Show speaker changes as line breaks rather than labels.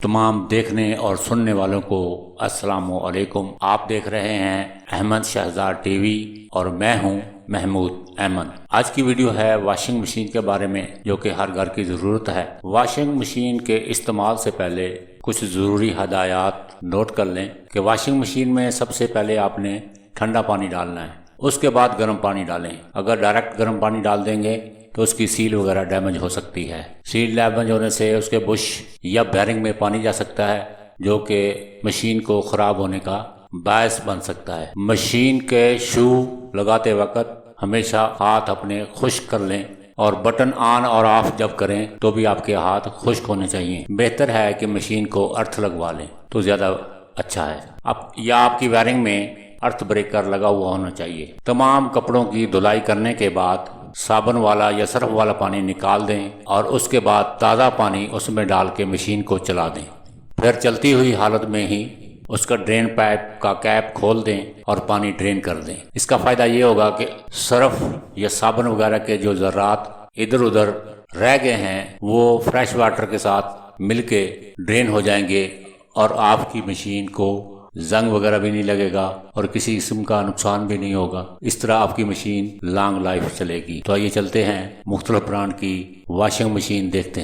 تمام دیکھنے اور سننے والوں کو السلام علیکم۔ آپ دیکھ رہے ہیں احمد شہزاد ٹی وی اور میں ہوں محمود احمد۔ آج کی ویڈیو ہے واشنگ مشین کے بارے میں، جو کہ ہر گھر کی ضرورت ہے۔ واشنگ مشین کے استعمال سے پہلے کچھ ضروری ہدایات نوٹ کر لیں کہ واشنگ مشین میں سب سے پہلے آپ نے ٹھنڈا پانی ڈالنا ہے، اس کے بعد گرم پانی ڈالیں۔ اگر ڈائریکٹ گرم پانی ڈال دیں گے تو اس کی سیل وغیرہ ڈیمیج ہو سکتی ہے۔ سیل ڈیمیج ہونے سے اس کے بش یا بیرنگ میں پانی جا سکتا ہے، جو کہ مشین کو خراب ہونے کا باعث بن سکتا ہے۔ مشین کے شو لگاتے وقت ہمیشہ ہاتھ اپنے خشک کر لیں، اور بٹن آن اور آف جب کریں تو بھی آپ کے ہاتھ خشک ہونے چاہیے۔ بہتر ہے کہ مشین کو ارتھ لگوا لیں تو زیادہ اچھا ہے، یا آپ کی وائرنگ میں ارتھ بریکر لگا ہوا ہونا چاہیے۔ تمام کپڑوں کی دھلائی کرنے کے بعد صابن والا یا سرف والا پانی نکال دیں، اور اس کے بعد تازہ پانی اس میں ڈال کے مشین کو چلا دیں۔ پھر چلتی ہوئی حالت میں ہی اس کا ڈرین پائپ کا کیپ کھول دیں اور پانی ڈرین کر دیں۔ اس کا فائدہ یہ ہوگا کہ سرف یا صابن وغیرہ کے جو ذرات ادھر ادھر رہ گئے ہیں وہ فریش واٹر کے ساتھ مل کے ڈرین ہو جائیں گے، اور آپ کی مشین کو زنگ وغیرہ بھی نہیں لگے گا اور کسی قسم کا نقصان بھی نہیں ہوگا۔ اس طرح آپ کی مشین لانگ لائف چلے گی۔ تو آئیے چلتے ہیں مختلف برانڈ کی واشنگ مشین دیکھتے ہیں۔